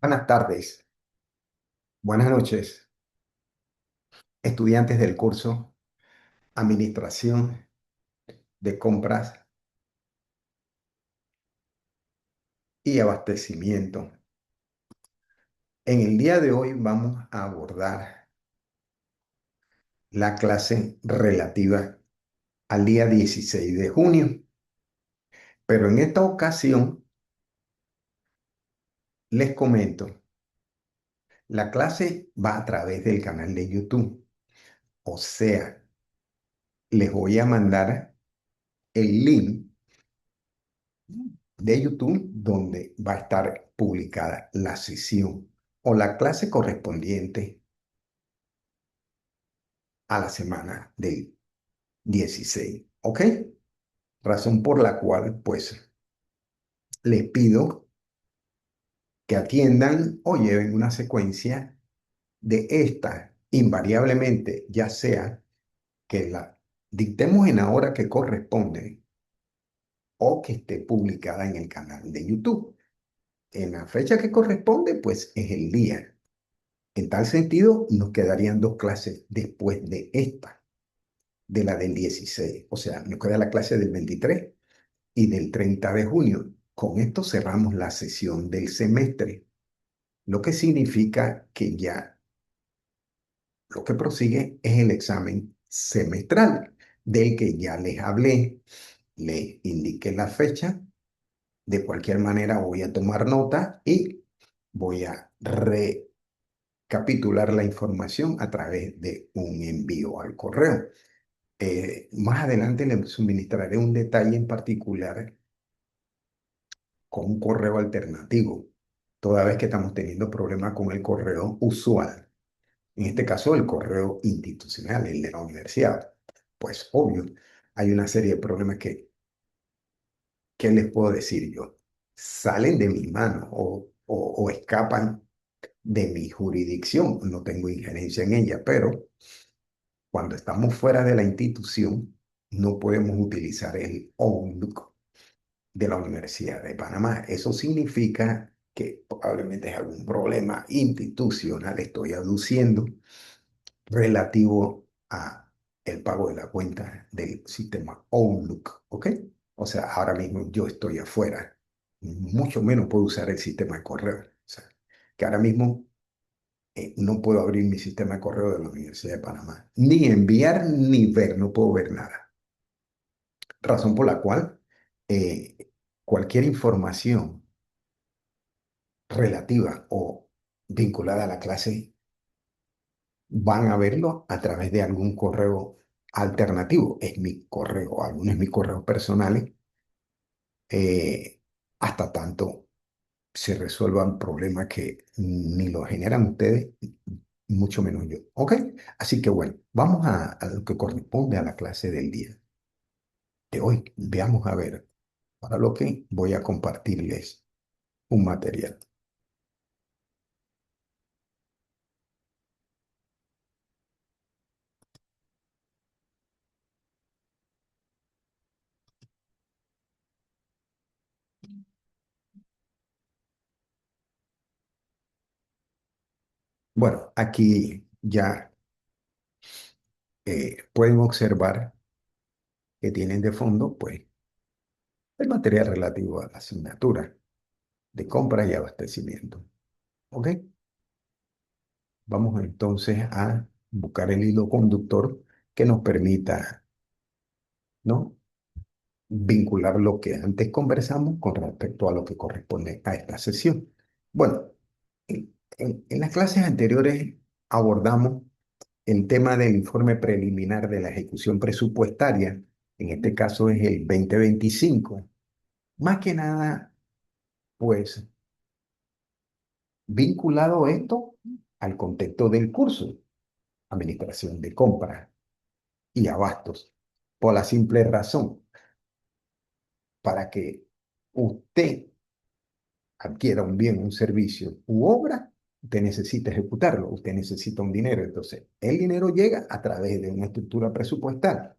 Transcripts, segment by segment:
Buenas tardes, buenas noches, estudiantes del curso Administración de Compras y Abastecimiento. En el día de hoy vamos a abordar la clase relativa al día 16 de junio, pero en esta ocasión les comento, la clase va a través del canal de YouTube, o sea, les voy a mandar el link de YouTube donde va a estar publicada la sesión o la clase correspondiente a la semana del 16, ¿ok? Razón por la cual, pues, les pido que atiendan o lleven una secuencia de esta, invariablemente, ya sea que la dictemos en la hora que corresponde o que esté publicada en el canal de YouTube. En la fecha que corresponde, pues, es el día. En tal sentido, nos quedarían dos clases después de esta, de la del 16. O sea, nos queda la clase del 23 y del 30 de junio. Con esto cerramos la sesión del semestre, lo que significa que ya lo que prosigue es el examen semestral, del que ya les hablé, les indiqué la fecha. De cualquier manera voy a tomar nota y voy a recapitular la información a través de un envío al correo. Más adelante les suministraré un detalle en particular con un correo alternativo, toda vez que estamos teniendo problemas con el correo usual. En este caso, el correo institucional, el de la universidad. Pues obvio, hay una serie de problemas que, ¿qué les puedo decir yo? Salen de mis manos o escapan de mi jurisdicción. No tengo injerencia en ella, pero cuando estamos fuera de la institución, no podemos utilizar el Outlook de la Universidad de Panamá. Eso significa que probablemente es algún problema institucional, estoy aduciendo, relativo a el pago de la cuenta del sistema Outlook, ¿ok? O sea, ahora mismo yo estoy afuera, mucho menos puedo usar el sistema de correo. O sea, que ahora mismo no puedo abrir mi sistema de correo de la Universidad de Panamá, ni enviar ni ver, no puedo ver nada. Razón por la cual cualquier información relativa o vinculada a la clase van a verlo a través de algún correo alternativo. Es mi correo, algunos de mis correos personales, eh, hasta tanto se resuelvan problemas que ni lo generan ustedes, mucho menos yo. ¿Ok? Así que bueno, vamos a lo que corresponde a la clase del día de hoy. Veamos a ver, para lo que voy a compartirles un material. Bueno, aquí ya pueden observar que tienen de fondo, pues, el material relativo a la asignatura de compra y abastecimiento. ¿Ok? Vamos entonces a buscar el hilo conductor que nos permita, ¿no? Vincular lo que antes conversamos con respecto a lo que corresponde a esta sesión. Bueno, en las clases anteriores abordamos el tema del informe preliminar de la ejecución presupuestaria. En este caso es el 2025. Más que nada, pues, vinculado esto al contexto del curso, administración de compras y abastos, por la simple razón, para que usted adquiera un bien, un servicio u obra, usted necesita ejecutarlo, usted necesita un dinero. Entonces, el dinero llega a través de una estructura presupuestal,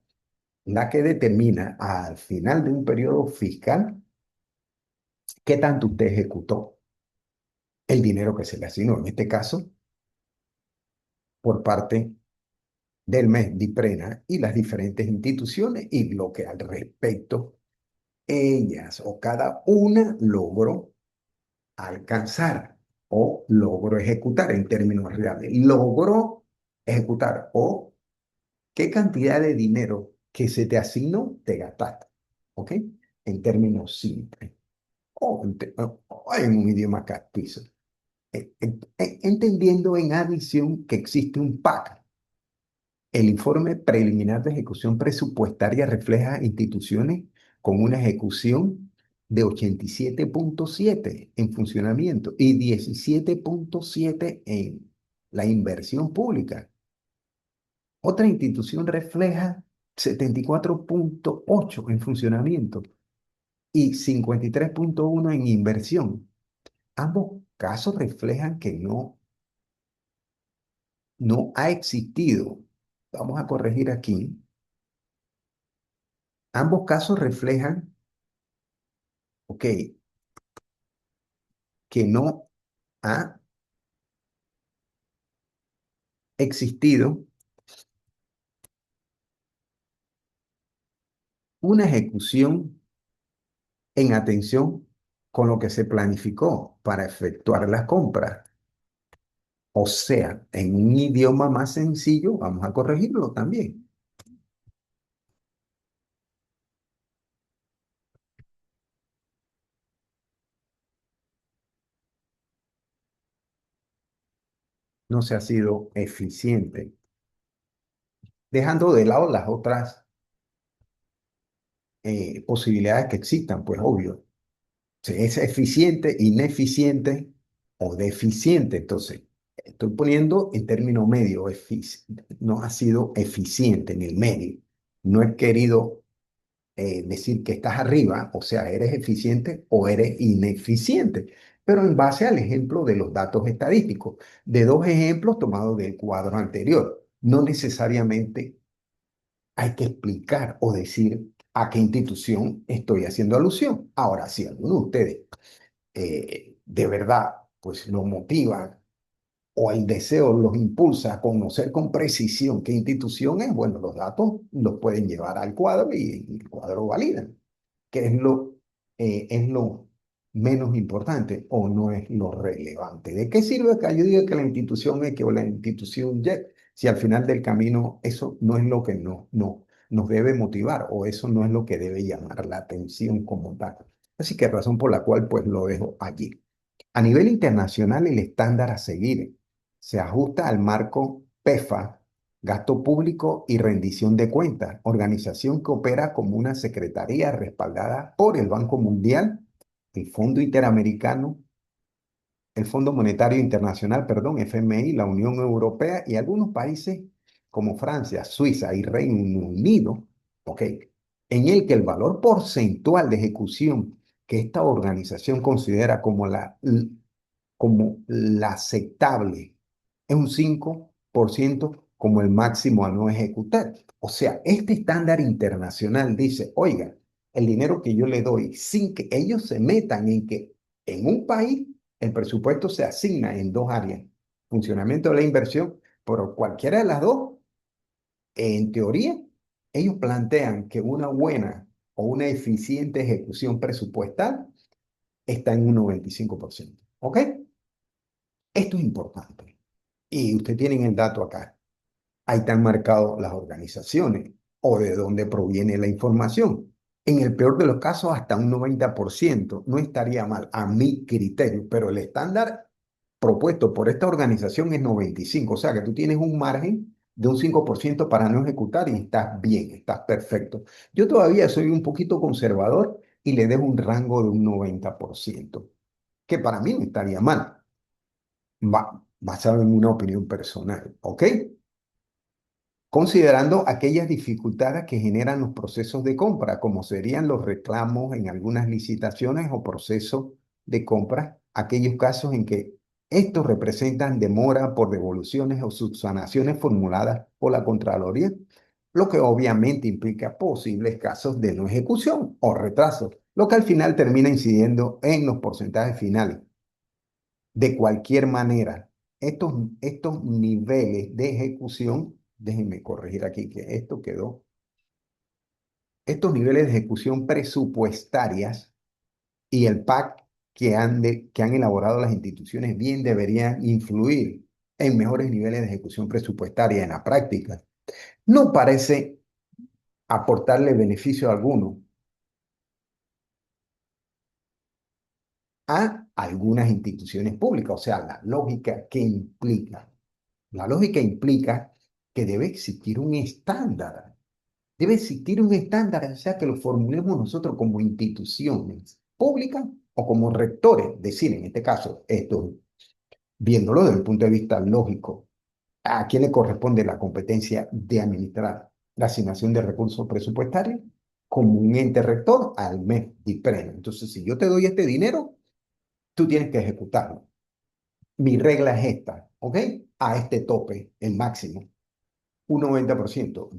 la que determina al final de un periodo fiscal qué tanto usted ejecutó. el dinero que se le asignó, en este caso, por parte del MES, DIPRENA y las diferentes instituciones y lo que al respecto ellas o cada una logró alcanzar o logró ejecutar en términos reales. Logró ejecutar o qué cantidad de dinero que se te asignó te gastaste. ¿Ok? En términos simples. O en un idioma castizo. Entendiendo en adición que existe un PAC. El informe preliminar de ejecución presupuestaria refleja instituciones con una ejecución de 87,7 en funcionamiento y 17,7 en la inversión pública. Otra institución refleja 74,8 en funcionamiento y 53,1 en inversión. Ambos casos reflejan que no ha existido, vamos a corregir aquí, ambos casos reflejan, ok, que no ha existido una ejecución en atención con lo que se planificó para efectuar las compras. O sea, en un idioma más sencillo, vamos a corregirlo también. No se ha sido eficiente, dejando de lado las otras posibilidades que existan, pues obvio. Si es eficiente, ineficiente o deficiente. Entonces, estoy poniendo en término medio, no ha sido eficiente en el medio. No he querido decir que estás arriba, o sea, eres eficiente o eres ineficiente, pero en base al ejemplo de los datos estadísticos, de dos ejemplos tomados del cuadro anterior. No necesariamente hay que explicar o decir a qué institución estoy haciendo alusión. Ahora, si alguno de ustedes de verdad, pues lo motiva o el deseo los impulsa a conocer con precisión qué institución es, bueno, los datos los pueden llevar al cuadro y el cuadro valida, que es lo menos importante o no es lo relevante. ¿De qué sirve que yo diga que la institución X o la institución Y si al final del camino eso no es lo que nos debe motivar o eso no es lo que debe llamar la atención como tal? Así que razón por la cual pues lo dejo allí. A nivel internacional, el estándar a seguir se ajusta al marco PEFA, gasto público y rendición de cuentas, organización que opera como una secretaría respaldada por el Banco Mundial, el Fondo Interamericano, el Fondo Monetario Internacional, perdón, FMI, la Unión Europea y algunos países como Francia, Suiza y Reino Unido, ¿ok? En el que el valor porcentual de ejecución que esta organización considera como la aceptable es un 5% como el máximo a no ejecutar. O sea, este estándar internacional dice, oiga, el dinero que yo le doy sin que ellos se metan en que en un país el presupuesto se asigna en dos áreas, funcionamiento de la inversión, pero cualquiera de las dos, en teoría, ellos plantean que una buena o una eficiente ejecución presupuestal está en un 95%. ¿Ok? Esto es importante. Y usted tiene el dato acá. Ahí están marcadas las organizaciones o de dónde proviene la información. En el peor de los casos, hasta un 90% no estaría mal, a mi criterio, pero el estándar propuesto por esta organización es 95%, o sea que tú tienes un margen de un 5% para no ejecutar y estás bien, estás perfecto. Yo todavía soy un poquito conservador y le dejo un rango de un 90%, que para mí no estaría mal, basado en una opinión personal, ¿ok? Considerando aquellas dificultades que generan los procesos de compra, como serían los reclamos en algunas licitaciones o procesos de compra, aquellos casos en que estos representan demora por devoluciones o subsanaciones formuladas por la Contraloría, lo que obviamente implica posibles casos de no ejecución o retraso, lo que al final termina incidiendo en los porcentajes finales De cualquier manera, estos niveles de ejecución, déjenme corregir aquí que esto quedó, estos niveles de ejecución presupuestarias y el PAC que han elaborado las instituciones bien deberían influir en mejores niveles de ejecución presupuestaria en la práctica. No parece aportarle beneficio alguno a algunas instituciones públicas, o sea, la lógica que implica. La lógica implica que debe existir un estándar. Debe existir un estándar, o sea, que lo formulemos nosotros como instituciones públicas o como rectores. Decir, en este caso, esto, viéndolo desde el punto de vista lógico, ¿a quién le corresponde la competencia de administrar la asignación de recursos presupuestarios? Como un ente rector al mes de premio. Entonces, si yo te doy este dinero, tú tienes que ejecutarlo. Mi regla es esta, ¿ok? A este tope, el máximo, un 90%.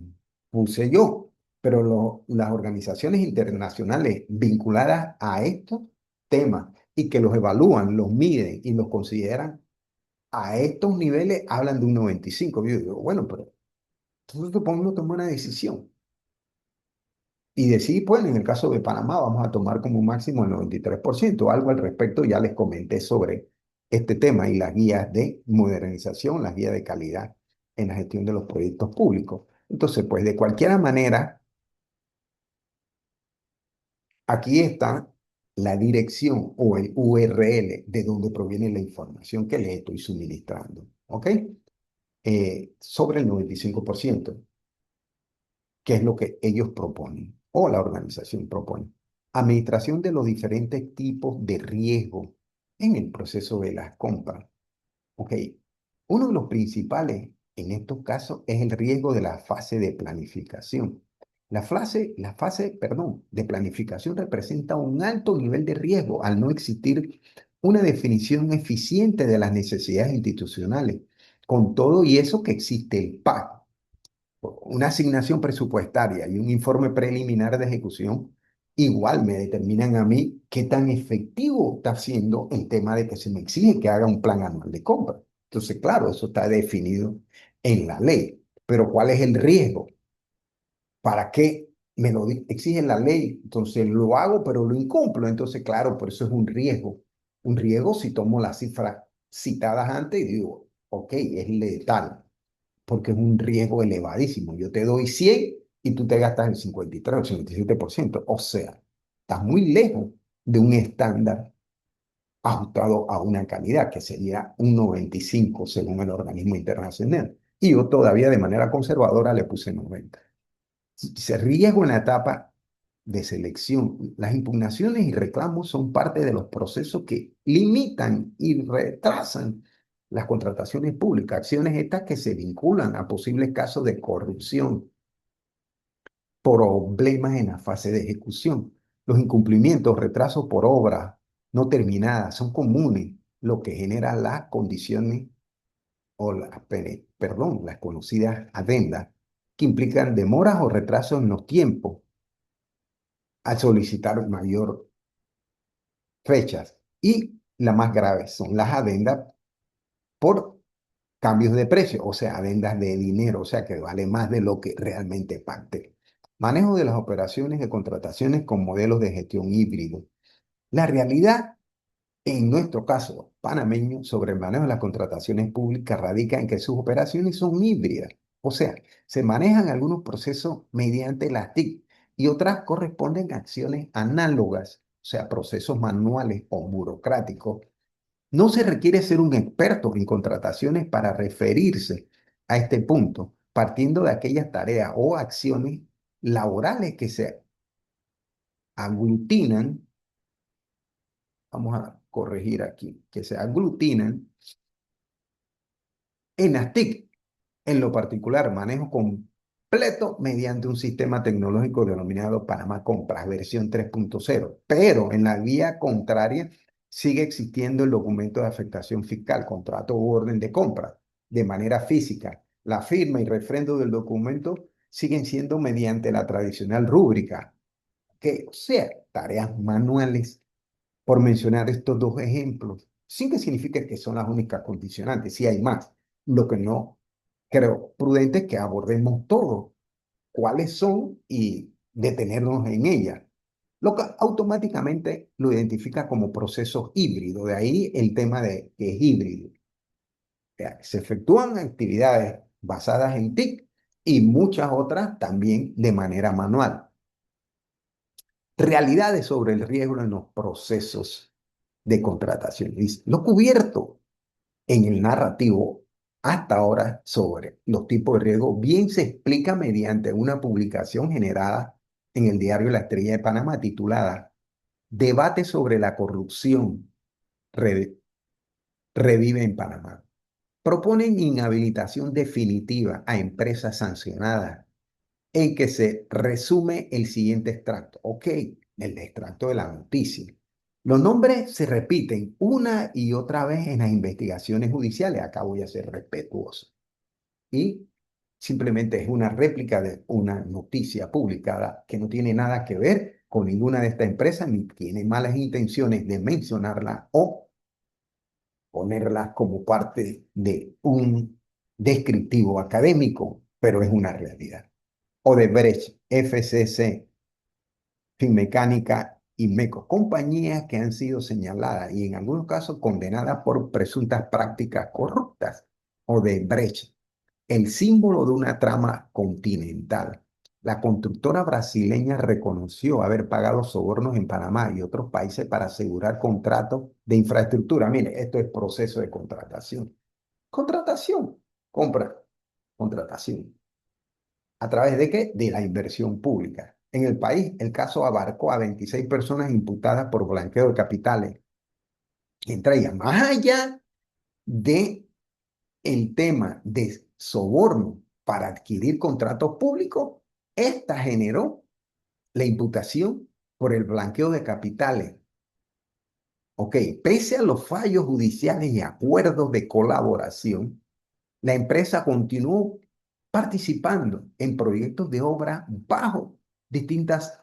Puse yo, pero las organizaciones internacionales vinculadas a estos temas y que los evalúan, los miden y los consideran a estos niveles, hablan de un 95. Yo digo, bueno, pero nosotros podemos tomar una decisión y decir, pues en el caso de Panamá vamos a tomar como máximo el 93%. Algo al respecto ya les comenté sobre este tema y las guías de modernización, las guías de calidad en la gestión de los proyectos públicos. Entonces, pues de cualquier manera, aquí está la dirección o el URL de donde proviene la información que les estoy suministrando, ¿ok? Sobre el 95%, que es lo que ellos proponen o la organización propone. Administración de los diferentes tipos de riesgo en el proceso de las compras. Ok, uno de los principales en estos casos es el riesgo de la fase de planificación. Perdón, de planificación representa un alto nivel de riesgo al no existir una definición eficiente de las necesidades institucionales. Con todo y eso que existe el PAC, una asignación presupuestaria y un informe preliminar de ejecución, igual me determinan a mí qué tan efectivo está siendo el tema de que se me exige que haga un plan anual de compra. Entonces, claro, eso está definido en la ley. Pero ¿cuál es el riesgo? ¿Para qué me lo exige la ley? Entonces lo hago, pero lo incumplo. Entonces, claro, por eso es un riesgo. Un riesgo si tomo las cifras citadas antes y digo, ok, es letal porque es un riesgo elevadísimo. Yo te doy 100 y tú te gastas el 53 o 57%. O sea, estás muy lejos de un estándar ajustado a una calidad, que sería un 95 según el organismo internacional. Y yo todavía de manera conservadora le puse 90. Se riesgo en la etapa de selección. Las impugnaciones y reclamos son parte de los procesos que limitan y retrasan las contrataciones públicas, acciones estas que se vinculan a posibles casos de corrupción, problemas en la fase de ejecución. Los incumplimientos, retrasos por obras no terminadas son comunes, lo que genera las condiciones o las conocidas adendas que implican demoras o retrasos en los tiempos al solicitar mayor fechas. Y la más grave son las adendas por cambios de precio, o sea, adendas de dinero, o sea, que vale más de lo que realmente parte. Manejo de las operaciones de contrataciones con modelos de gestión híbrido. La realidad, en nuestro caso panameño, sobre el manejo de las contrataciones públicas radica en que sus operaciones son híbridas. O sea, se manejan algunos procesos mediante las TIC y otras corresponden a acciones análogas, o sea, procesos manuales o burocráticos. No se requiere ser un experto en contrataciones para referirse a este punto, partiendo de aquellas tareas o acciones laborales que se aglutinan, vamos a corregir aquí, que se aglutinan en las TIC. En lo particular, manejo completo mediante un sistema tecnológico denominado Panamá Compras, versión 3.0. Pero en la vía contraria, sigue existiendo el documento de afectación fiscal, contrato u orden de compra, de manera física. La firma y refrendo del documento siguen siendo mediante la tradicional rúbrica, que, o sea, tareas manuales, por mencionar estos dos ejemplos. sin que signifique que son las únicas condicionantes, si hay más. Lo que no creo prudente es que abordemos todo, cuáles son y detenernos en ellas, lo que automáticamente lo identifica como procesos híbridos, de ahí el tema de que es híbrido. O sea, se efectúan actividades basadas en TIC y muchas otras también de manera manual. Realidades sobre el riesgo en los procesos de contratación. Y lo cubierto en el narrativo hasta ahora sobre los tipos de riesgo bien se explica mediante una publicación generada en el diario La Estrella de Panamá titulada Debate sobre la corrupción re- revive en Panamá. Proponen inhabilitación definitiva a empresas sancionadas en que se resume el siguiente extracto. Ok, el extracto de la noticia. Los nombres se repiten una y otra vez en las investigaciones judiciales. Acá voy a ser respetuoso. Y simplemente es una réplica de una noticia publicada que no tiene nada que ver con ninguna de estas empresas ni tiene malas intenciones de mencionarla o ponerla como parte de un descriptivo académico, pero es una realidad. Odebrecht, FCC, Finmecánica y MECO, compañías que han sido señaladas y en algunos casos condenadas por presuntas prácticas corruptas. Odebrecht, el símbolo de una trama continental. La constructora brasileña reconoció haber pagado sobornos en Panamá y otros países para asegurar contratos de infraestructura. Mire, esto es proceso de contratación. Contratación, compra, contratación. ¿A través de qué? De la inversión pública. En el país, el caso abarcó a 26 personas imputadas por blanqueo de capitales. Entre ellas, más allá de el tema de soborno para adquirir contratos públicos, esta generó la imputación por el blanqueo de capitales. Ok, pese a los fallos judiciales y acuerdos de colaboración, la empresa continuó participando en proyectos de obra bajo distintas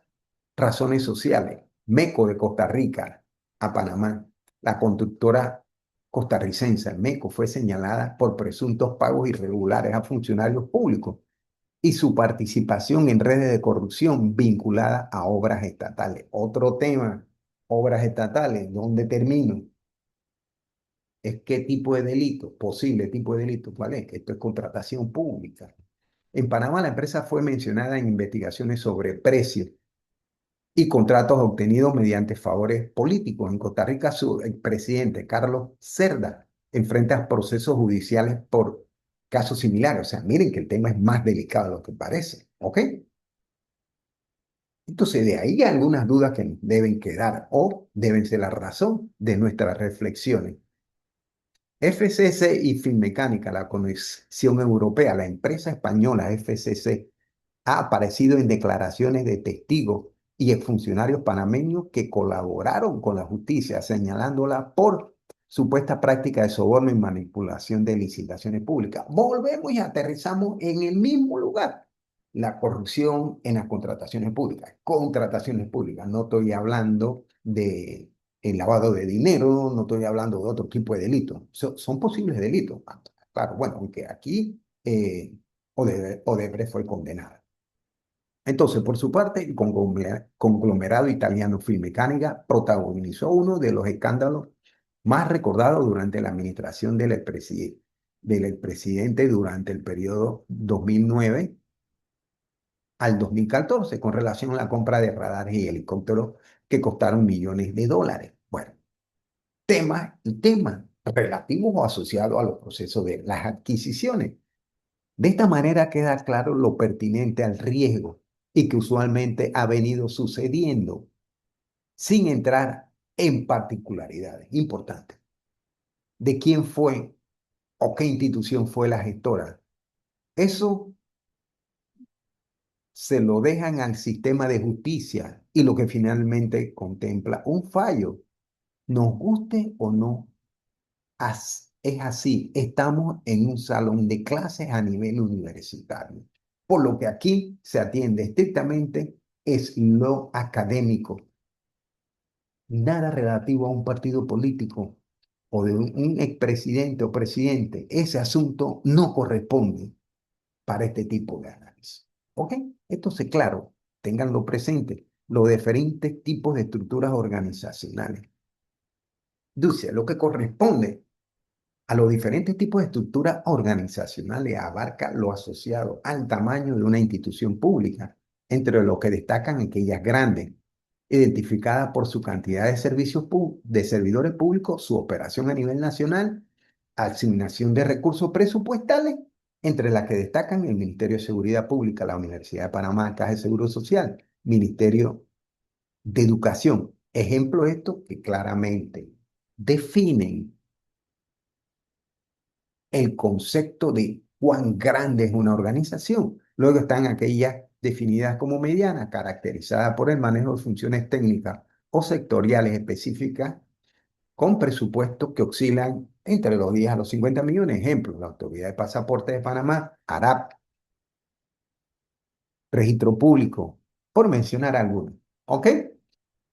razones sociales. MECO de Costa Rica a Panamá, la constructora costarricense MECO fue señalada por presuntos pagos irregulares a funcionarios públicos y su participación en redes de corrupción vinculadas a obras estatales. Otro tema, obras estatales, ¿dónde termino? Es qué tipo de delito, posible tipo de delito, ¿cuál es? Esto es contratación pública. En Panamá la empresa fue mencionada en investigaciones sobre precios y contratos obtenidos mediante favores políticos. En Costa Rica su presidente Carlos Cerda enfrenta procesos judiciales por casos similares. O sea, miren que el tema es más delicado de lo que parece, ¿ok? Entonces, de ahí algunas dudas que deben quedar o deben ser la razón de nuestras reflexiones. FCC y Finmecánica, la Comisión Europea, la empresa española FCC, ha aparecido en declaraciones de testigos y exfuncionarios panameños que colaboraron con la justicia, señalándola por supuesta práctica de soborno y manipulación de licitaciones públicas. Volvemos y aterrizamos en el mismo lugar. La corrupción en las contrataciones públicas. Contrataciones públicas. No estoy hablando de el lavado de dinero, no estoy hablando de otro tipo de delitos. Son posibles delitos. Claro, bueno, aunque aquí Odebrecht fue condenada. Entonces, por su parte, el conglomerado italiano Finmeccanica protagonizó uno de los escándalos más recordados durante la administración del expresidente durante el periodo 2009 al 2014 con relación a la compra de radares y helicópteros que costaron millones de dólares. Bueno, tema relativos o asociados a los procesos de las adquisiciones. De esta manera queda claro lo pertinente al riesgo y que usualmente ha venido sucediendo sin entrar en particularidades. Importante. ¿De quién fue o qué institución fue la gestora? Eso se lo dejan al sistema de justicia y lo que finalmente contempla un fallo, nos guste o no. Es así, estamos en un salón de clases a nivel universitario, por lo que aquí se atiende estrictamente es lo académico, nada relativo a un partido político o de un expresidente o presidente, ese asunto no corresponde para este tipo de análisis. ¿Ok? Entonces, claro, ténganlo presente, los diferentes tipos de estructuras organizacionales. Dice, lo que corresponde a los diferentes tipos de estructuras organizacionales abarca lo asociado al tamaño de una institución pública, entre los que destacan aquellas grandes, identificadas por su cantidad de de servidores públicos, su operación a nivel nacional, asignación de recursos presupuestales, entre las que destacan el Ministerio de Seguridad Pública, la Universidad de Panamá, Caja de Seguro Social, Ministerio de Educación. Ejemplo esto que claramente definen el concepto de cuán grande es una organización. Luego están aquellas definidas como medianas, caracterizadas por el manejo de funciones técnicas o sectoriales específicas con presupuestos que oscilan entre los 10 a los 50 millones. Ejemplo, la Autoridad de Pasaporte de Panamá, ARAP, Registro Público, por mencionar algunos. ¿Ok?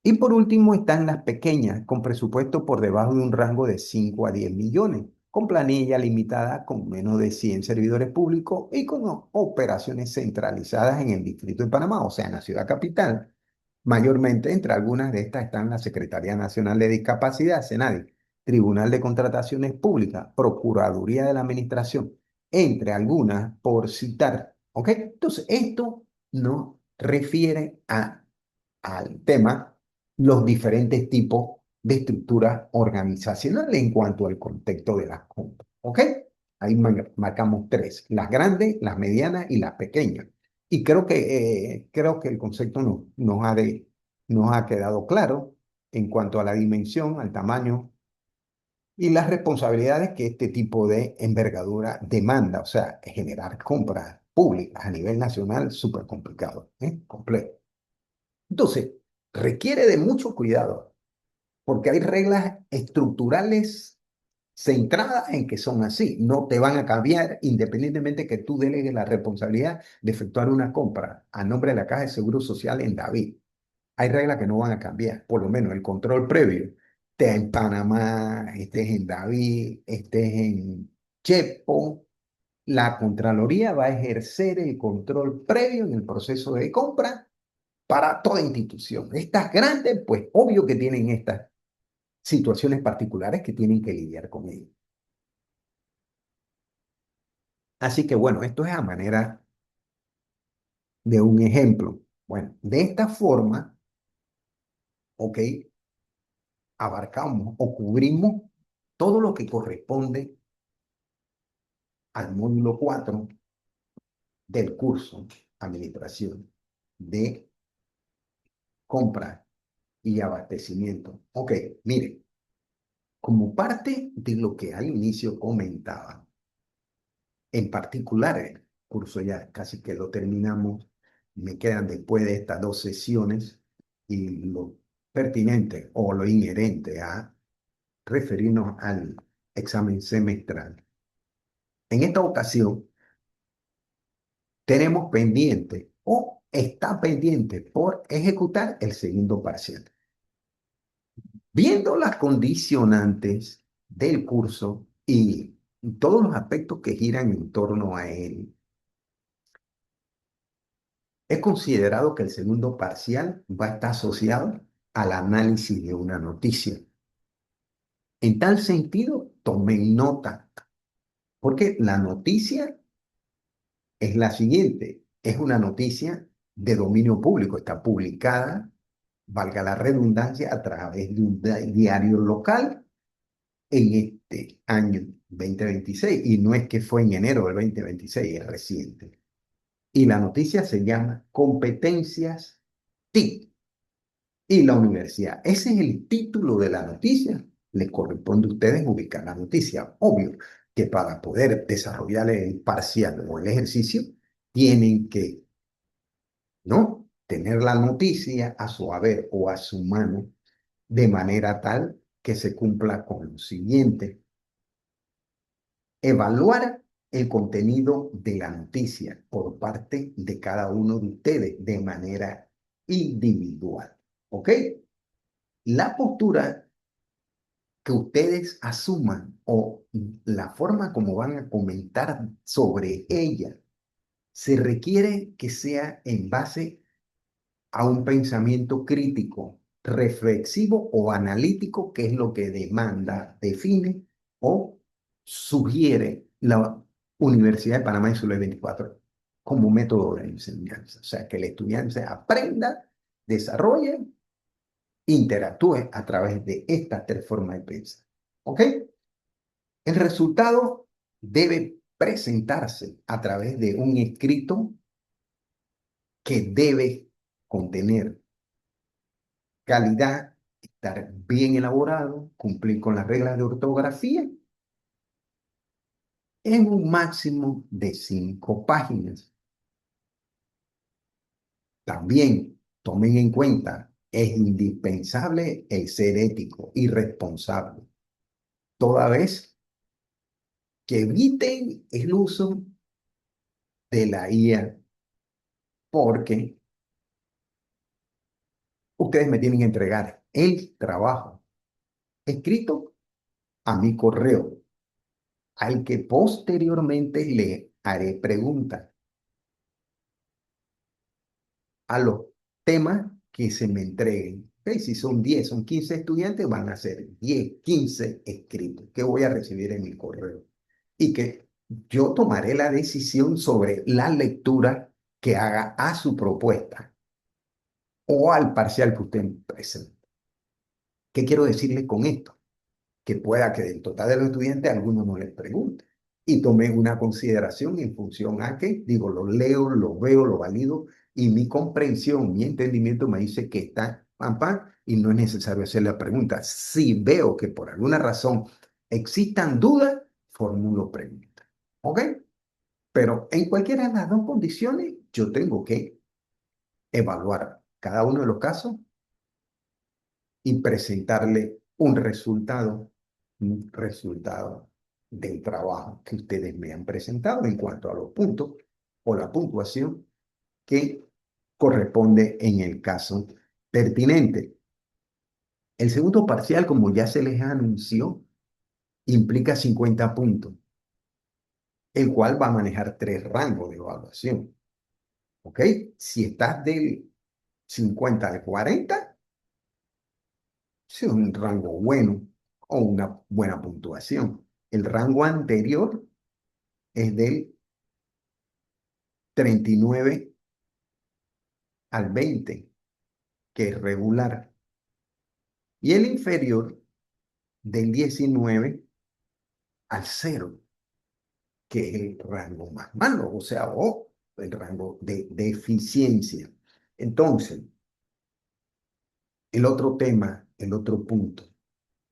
Y por último están las pequeñas, con presupuesto por debajo de un rango de 5 a 10 millones, con planilla limitada, con menos de 100 servidores públicos y con operaciones centralizadas en el Distrito de Panamá, o sea, en la ciudad capital. Mayormente, entre algunas de estas están la Secretaría Nacional de Discapacidad, SENADI, Tribunal de Contrataciones Públicas, Procuraduría de la Administración, entre algunas, por citar. ¿Ok? Entonces, esto no refiere al tema los diferentes tipos de estructuras organizacionales en cuanto al contexto de las compras. ¿Ok? Ahí marcamos tres, las grandes, las medianas y las pequeñas. Y creo que el concepto nos ha quedado claro en cuanto a la dimensión, al tamaño y las responsabilidades que este tipo de envergadura demanda. O sea, generar compras públicas a nivel nacional, súper complicado, complejo. Entonces, requiere de mucho cuidado, porque hay reglas estructurales centradas en que son así. No te van a cambiar independientemente que tú delegues la responsabilidad de efectuar una compra a nombre de la Caja de Seguro Social en David. Hay reglas que no van a cambiar, por lo menos el control previo. Estés en Panamá, estés en David, estés en Chepo, la Contraloría va a ejercer el control previo en el proceso de compra para toda institución. Estas grandes, pues obvio que tienen estas situaciones particulares que tienen que lidiar con ellas. Así que bueno, esto es a manera de un ejemplo. Bueno, de esta forma, ok, abarcamos o cubrimos todo lo que corresponde al módulo 4 del curso Administración de Compra y Abastecimiento. Ok, mire, como parte de lo que al inicio comentaba, en particular, el curso ya casi que lo terminamos. Me quedan después de estas dos sesiones y lo pertinente o lo inherente a referirnos al examen semestral. En esta ocasión tenemos pendiente o está pendiente por ejecutar el segundo parcial. Viendo las condicionantes del curso y todos los aspectos que giran en torno a él, es considerado que el segundo parcial va a estar asociado al análisis de una noticia. En tal sentido, tomen nota, porque la noticia es la siguiente. Es una noticia de dominio público, está publicada, valga la redundancia, a través de un diario local en este año 2026. Y no es que fue en enero del 2026, es reciente. Y la noticia se llama Competencias TIC y la universidad. Ese es el título de la noticia. Les corresponde a ustedes ubicar la noticia. Obvio que para poder desarrollar el parcial o el ejercicio, tienen que, ¿no?, tener la noticia a su haber o a su mano de manera tal que se cumpla con lo siguiente. Evaluar el contenido de la noticia por parte de cada uno de ustedes de manera individual. ¿Ok? La postura que ustedes asuman o la forma como van a comentar sobre ella, se requiere que sea en base a un pensamiento crítico, reflexivo o analítico, que es lo que demanda, define o sugiere la Universidad de Panamá en su ley 24 como método de enseñanza. O sea, que el estudiante aprenda, desarrolle, interactúe a través de estas tres formas de pensar. ¿Ok? El resultado debe presentarse a través de un escrito que debe contener calidad, estar bien elaborado, cumplir con las reglas de ortografía en un máximo de 5 páginas. También tomen en cuenta, es indispensable el ser ético y responsable, toda vez que eviten el uso de la IA, porque ustedes me tienen que entregar el trabajo escrito a mi correo, al que posteriormente le haré preguntas a los temas que se me entreguen. ¿Ok? Si son 10, son 15 estudiantes, van a ser 10, 15 escritos que voy a recibir en mi correo. Y que yo tomaré la decisión sobre la lectura que haga a su propuesta o al parcial que usted presente. ¿Qué quiero decirle con esto? Que pueda que del total de los estudiantes algunos no les pregunte y tomen una consideración en función a que, digo, lo leo, lo veo, lo valido y mi comprensión, mi entendimiento me dice que está pam, pam y no es necesario hacer la pregunta. Si veo que por alguna razón existan dudas, formulo preguntas. ¿Ok? Pero en cualquiera de las dos condiciones, yo tengo que evaluar cada uno de los casos y presentarle un resultado del trabajo que ustedes me han presentado en cuanto a los puntos o la puntuación que corresponde en el caso pertinente. El segundo parcial, como ya se les anunció, implica 50 puntos, el cual va a manejar 3 rangos de evaluación. ¿Ok? Si estás del 50 al 40, sí, es un rango bueno o una buena puntuación. El rango anterior es del 39 al 20, que es regular, y el inferior del 19 al 0, que es el rango más malo, o sea, o el rango de deficiencia. Entonces, el otro tema, el otro punto,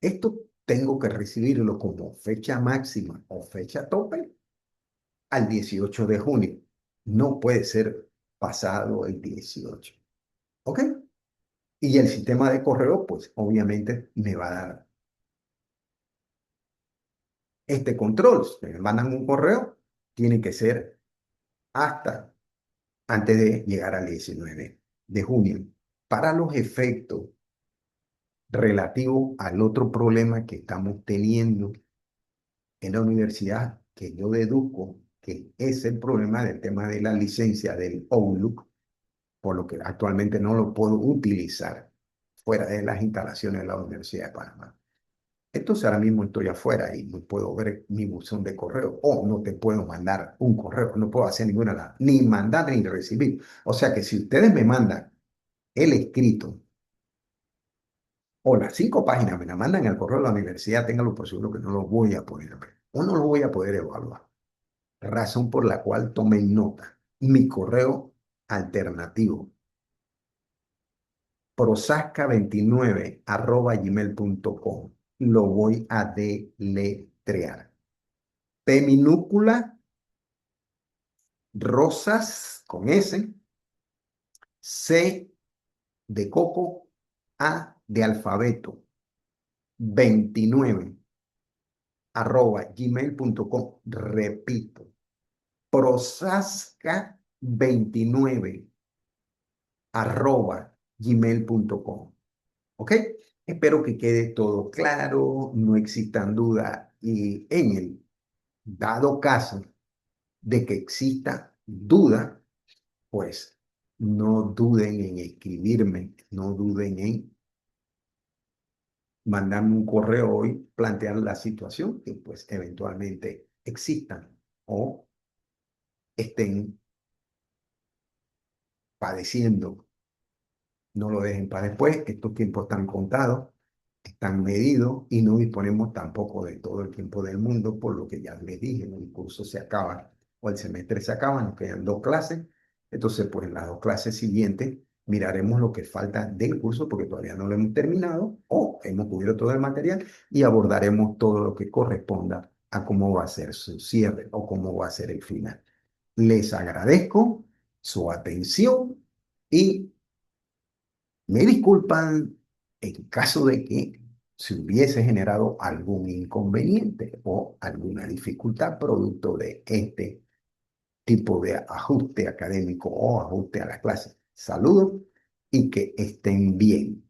esto tengo que recibirlo como fecha máxima o fecha tope al 18 de junio. No puede ser pasado el 18. ¿Ok? Y el sistema de correo, pues obviamente me va a dar este control. Si me mandan un correo, tiene que ser hasta antes de llegar al 19 de junio. Para los efectos relativos al otro problema que estamos teniendo en la universidad, que yo deduzco que es el problema del tema de la licencia del Outlook, por lo que actualmente no lo puedo utilizar fuera de las instalaciones de la Universidad de Panamá. Entonces ahora mismo estoy afuera y no puedo ver mi buzón de correo o no te puedo mandar un correo, no puedo hacer ninguna, ni mandar ni recibir. O sea que si ustedes me mandan el escrito o las 5 páginas, me la mandan al correo de la universidad, ténganlo por seguro que no lo voy a poder ver o no lo voy a poder evaluar. Razón por la cual tomen nota. Mi correo alternativo, prosasca29@gmail.com. Lo voy a deletrear. P minúscula, Rosas con S, C de coco, A de alfabeto, 29@gmail.com. Repito, prosasca29@gmail.com. ¿Ok? Espero que quede todo claro, no existan dudas y en el dado caso de que exista duda, pues no duden en escribirme, no duden en mandarme un correo hoy, plantear la situación que pues eventualmente existan o estén padeciendo. No lo dejen para después, estos tiempos están contados, están medidos y no disponemos tampoco de todo el tiempo del mundo, por lo que ya les dije, el curso se acaba o el semestre se acaba, nos quedan 2 clases. Entonces, pues en las 2 clases siguientes miraremos lo que falta del curso porque todavía no lo hemos terminado o hemos cubierto todo el material y abordaremos todo lo que corresponda a cómo va a ser su cierre o cómo va a ser el final. Les agradezco su atención y me disculpan en caso de que se hubiese generado algún inconveniente o alguna dificultad producto de este tipo de ajuste académico o ajuste a la clase. Saludos y que estén bien.